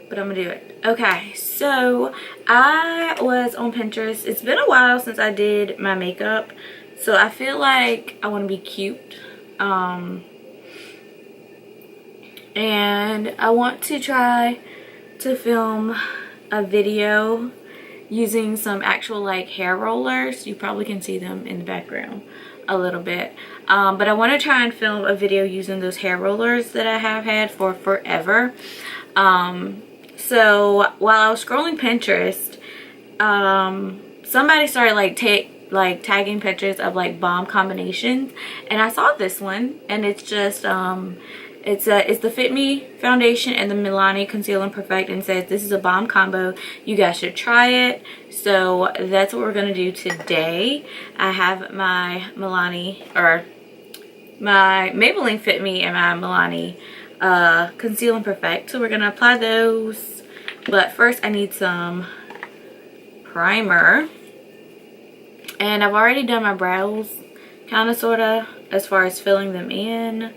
but I'm gonna do it. Okay, so I was on Pinterest. It's been a while since I did my makeup, so I feel like I want to be cute. And I want to try to film a video using some actual like hair rollers. You probably can see them in the background a little bit, but I want to try and film a video using those hair rollers that I have had for forever. So while I was scrolling Pinterest, somebody started tagging pictures of like bomb combinations, and I saw this one, and it's just it's the Fit Me foundation and the Milani Conceal and Perfect, and says this is a bomb combo. You guys should try it. So that's what we're gonna do today. I have my Milani, or my Maybelline Fit Me and my Milani Conceal and Perfect. So we're gonna apply those, but first I need some primer, and I've already done my brows, kind of sort of, as far as filling them in.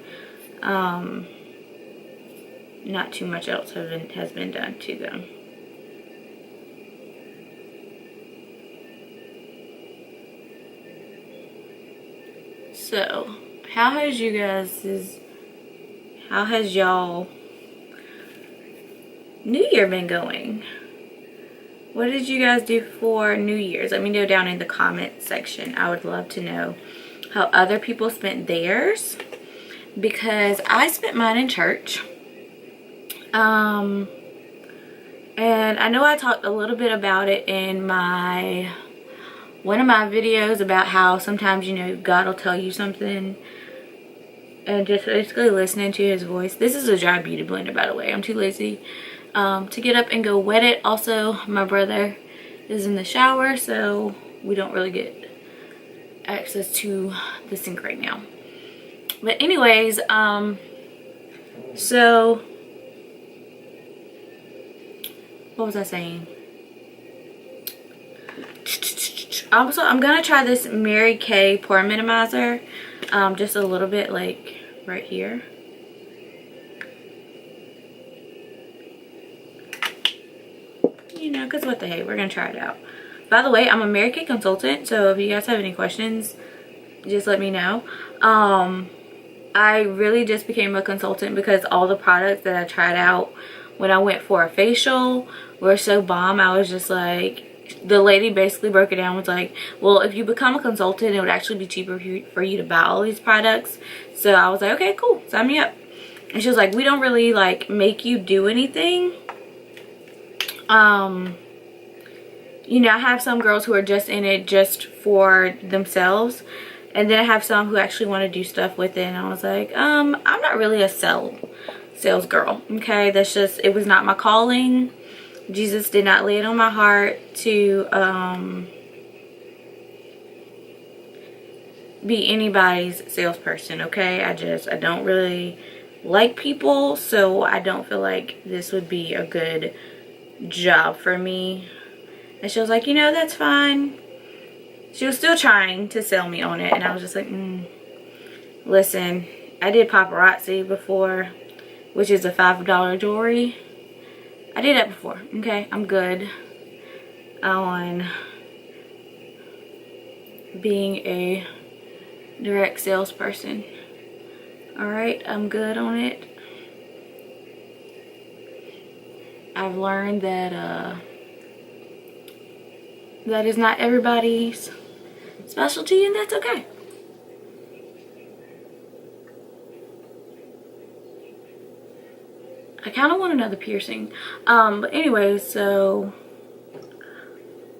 Not too much else has been done to them. So how has y'all New Year been going? What did you guys do for New Year's? Let me know down in the comment section. I would love to know how other people spent theirs, because I spent mine in church. And I know I talked a little bit about it in one of my videos about how sometimes, you know, God will tell you something, and just basically listening to his voice. This is a dry beauty blender, by the way. I'm too lazy to get up and go wet it. Also, my brother is in the shower, so we don't really get access to the sink right now. But anyways, so what was I saying? Also, I'm gonna try this Mary Kay pore minimizer, just a little bit, like right here. You know, because what the heck, we're gonna try it out. By the way, I'm a Mary Kay consultant, so if you guys have any questions, just let me know. I really just became a consultant because all the products that I tried out when I went for a facial were so bomb. I was just like, the lady basically broke it down, was like, well, if you become a consultant, it would actually be cheaper for you to buy all these products. So I was like, okay, cool, sign me up. And she was like, we don't really like make you do anything. You know, I have some girls who are just in it just for themselves, and then I have some who actually want to do stuff with it. And I was like, I'm not really a sales girl, okay? That's just, it was not my calling. Jesus did not lay it on my heart to be anybody's salesperson, okay? I don't really like people, so I don't feel like this would be a good job for me. And she was like, you know, that's fine. She was still trying to sell me on it, and I was just like, listen, I did paparazzi before, which is a $5 jewelry. I did that before, okay? I'm good on being a direct salesperson. Alright, I'm good on it. I've learned that that is not everybody's specialty, and that's okay. I kind of want another piercing. But anyways, so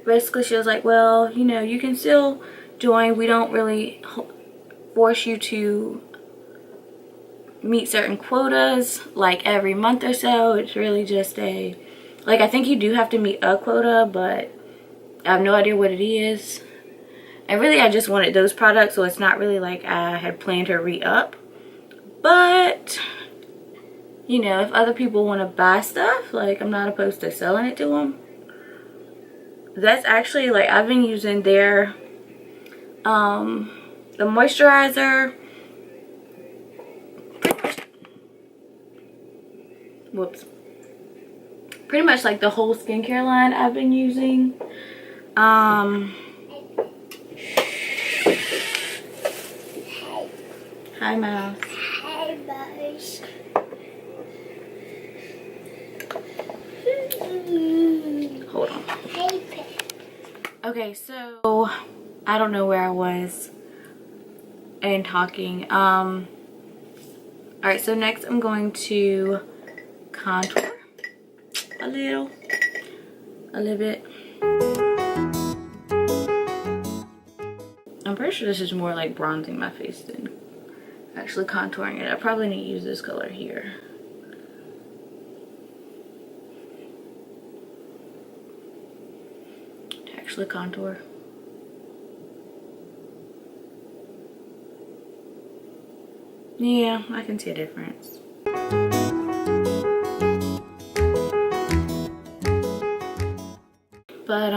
basically she was like, well, you know, you can still join. We don't really force you to meet certain quotas like every month or so. It's really just I think you do have to meet a quota, but I have no idea what it is. And really, I just wanted those products, so it's not really like I had planned to re-up. But, you know, if other people want to buy stuff, like, I'm not opposed to selling it to them. That's actually, like, I've been using their, the moisturizer. Whoops. pretty much like the whole skincare line I've been using. Hi Mouse. Hi Mouse. Hold on. Hey Pet. Okay, so I don't know where I was and talking. Alright, so next I'm going to contour a little bit. I'm pretty sure this is more like bronzing my face than actually contouring it. I probably need to use this color here. To actually contour. Yeah, I can see a difference. But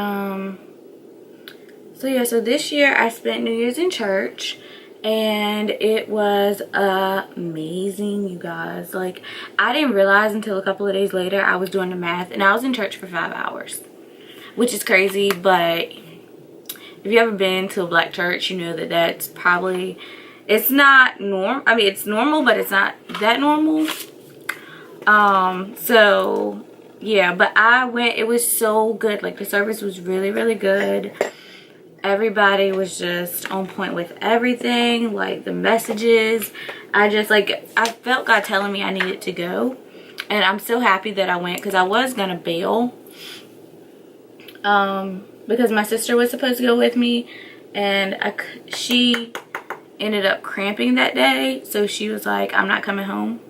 so yeah, so this year I spent New Year's in church and it was amazing, you guys. Like, I didn't realize until a couple of days later I was doing the math and I was in church for 5 hours, which is crazy. But if you ever been to a black church, you know that that's probably, it's not normal. I mean, it's normal, but it's not that normal. So yeah, but I went, it was so good. Like, the service was really, really good. Everybody was just on point with everything, like the messages. I just, like, I felt God telling me I needed to go, and I'm so happy that I went, because I was gonna bail, because my sister was supposed to go with me, and she ended up cramping that day, so she was like, I'm not coming home,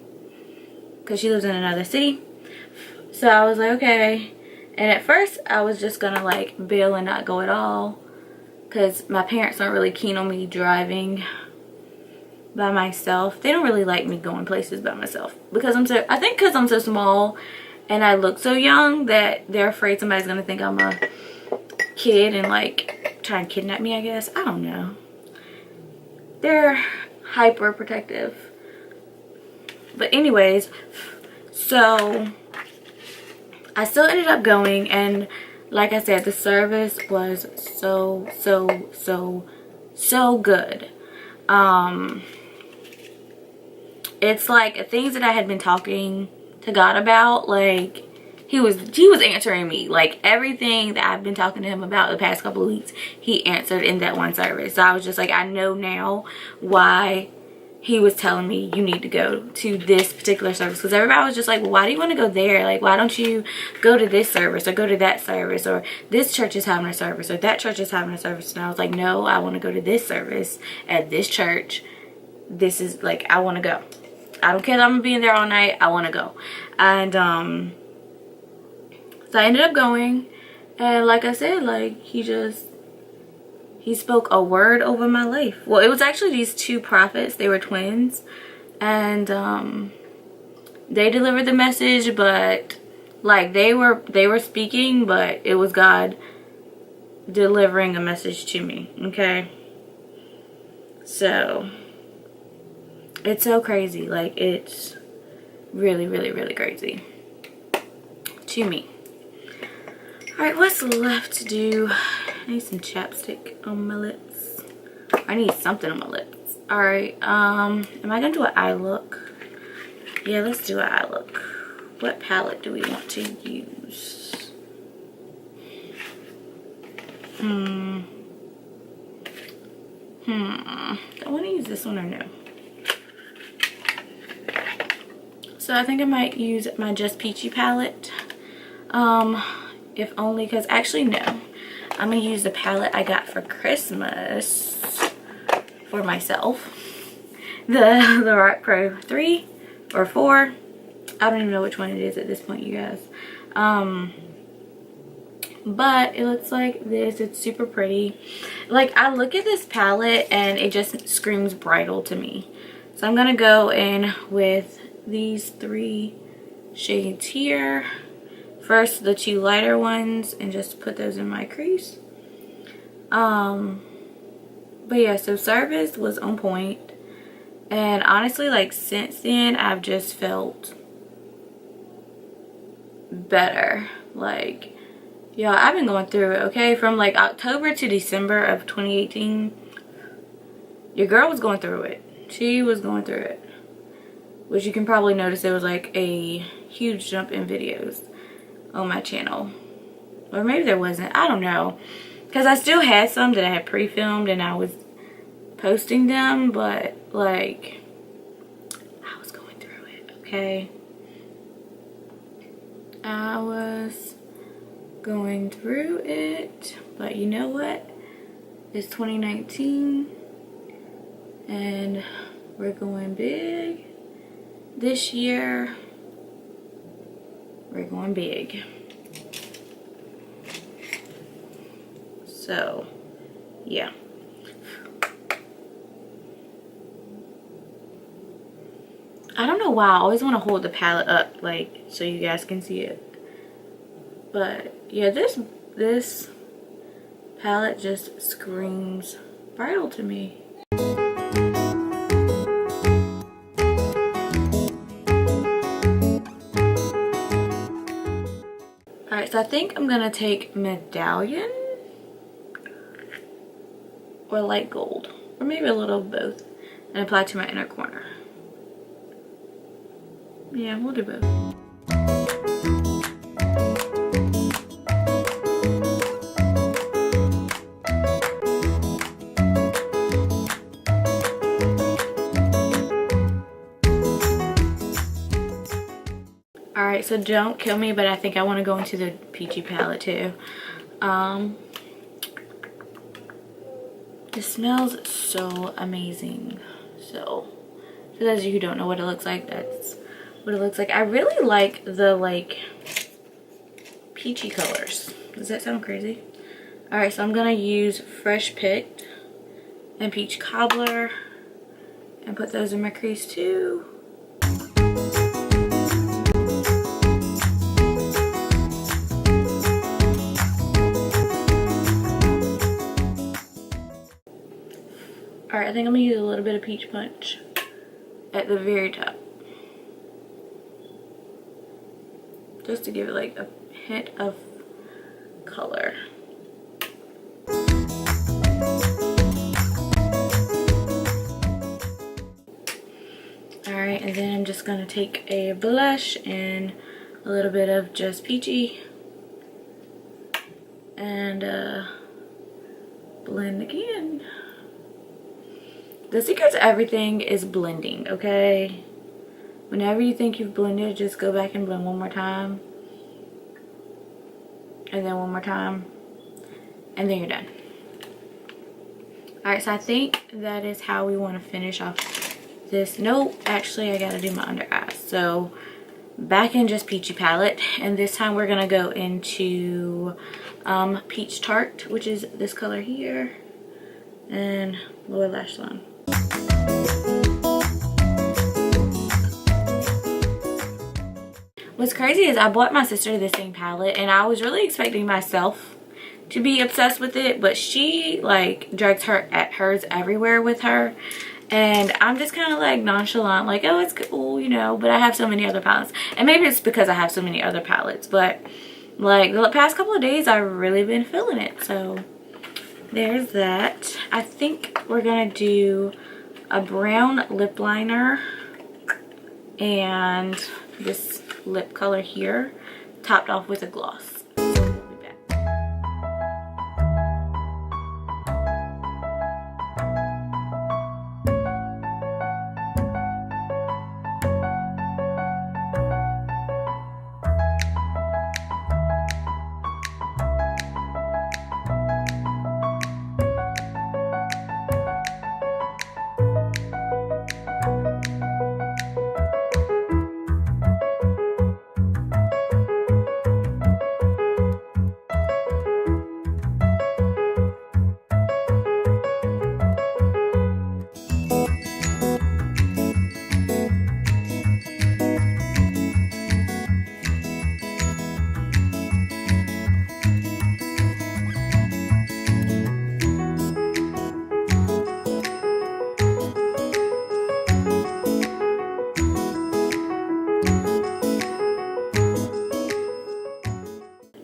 because she lives in another city. So I was like, okay. And at first I was just gonna like bail and not go at all, because my parents aren't really keen on me driving by myself. They don't really like me going places by myself, because I think because I'm so small and I look so young that they're afraid somebody's gonna think I'm a kid and like try and kidnap me, I guess. I don't know. They're hyper protective. But anyways, so I still ended up going, and like I said, the service was so good. It's like things that I had been talking to God about, like he was answering me. Like, everything that I've been talking to him about the past couple of weeks, he answered in that one service. So I was just like, I know now why he was telling me you need to go to this particular service, because everybody was just like, well, why do you want to go there? Like, why don't you go to this service or go to that service, or this church is having a service or that church is having a service? And I was like, no, I want to go to this service at this church. This is like, I want to go. I don't care that I'm gonna be in there all night. I want to go. And so I ended up going, and like I said, like he spoke a word over my life. Well, it was actually these two prophets. They were twins, and they delivered the message, but like they were speaking, but it was God delivering a message to me. Okay, so it's so crazy. Like, it's really, really, really crazy to me. All right, what's left to do? I need some chapstick on my lips. I need something on my lips. All right, am I gonna do an eye look? Yeah, let's do an eye look. What palette do we want to use? I want to use this one or no? So I think I might use my Just Peachy palette. If only because, actually no, I'm gonna use the palette I got for Christmas for myself, the Rock Pro 3 or 4. I don't even know which one it is at this point, you guys. But it looks like this. It's super pretty. Like, I look at this palette and it just screams bridal to me. So I'm gonna go in with these 3 shades here. First, the 2 lighter ones, and just put those in my crease. But yeah, so service was on point, and honestly, like, since then I've just felt better. Like, y'all, I've been going through it, okay? From like October to December of 2018, your girl was going through it. She was going through it. Which you can probably notice there was like a huge jump in videos on my channel. Or maybe there wasn't. I don't know. Because I still had some that I had pre-filmed and I was posting them. But like, I was going through it, okay? I was going through it. But you know what? It's 2019. And we're going big. This year, we're going big. So, yeah. I don't know why I always want to hold the palette up, like, so you guys can see it. But, yeah, this palette just screams bridal to me. Alright, so I think I'm gonna take Medallion or Light Gold, or maybe a little of both, and apply to my inner corner. Yeah, we'll do both. Alright, so don't kill me, but I think I want to go into the peachy palette too. It smells so amazing. So, for those of you who don't know what it looks like, that's what it looks like. I really like the like peachy colors. Does that sound crazy? Alright, so I'm going to use Fresh Picked and Peach Cobbler and put those in my crease too. Alright, I think I'm going to use a little bit of Peach Punch at the very top. Just to give it like a hint of color. Alright, and then I'm just going to take a blush and a little bit of just peachy and blend again. The secret to everything is blending, okay? Whenever you think you've blended, just go back and blend one more time. And then one more time. And then you're done. Alright, so I think that is how we want to finish off this. Nope, actually I gotta do my under eyes. So, back in just Peachy Palette. And this time we're gonna go into Peach Tart, which is this color here. And lower lash line. What's crazy is I bought my sister the same palette and I was really expecting myself to be obsessed with it, but she like drags hers everywhere with her, and I'm just kind of like nonchalant, like, oh, it's cool, you know, but I have so many other palettes. And maybe it's because I have so many other palettes, but like the past couple of days I've really been feeling it. So there's that. I think we're gonna do a brown lip liner and this lip color here, topped off with a gloss. So we'll be back.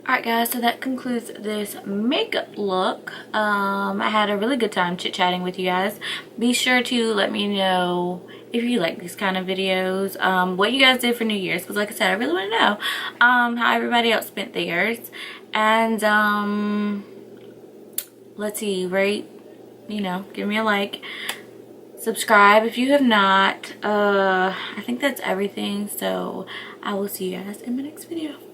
Alright guys, so that concludes this makeup look. I had a really good time chit-chatting with you guys. Be sure to let me know if you like these kind of videos, what you guys did for New Year's, because like I said, I really want to know how everybody else spent theirs. And let's see, rate, you know, give me a like, subscribe if you have not. I think that's everything, so I will see you guys in my next video.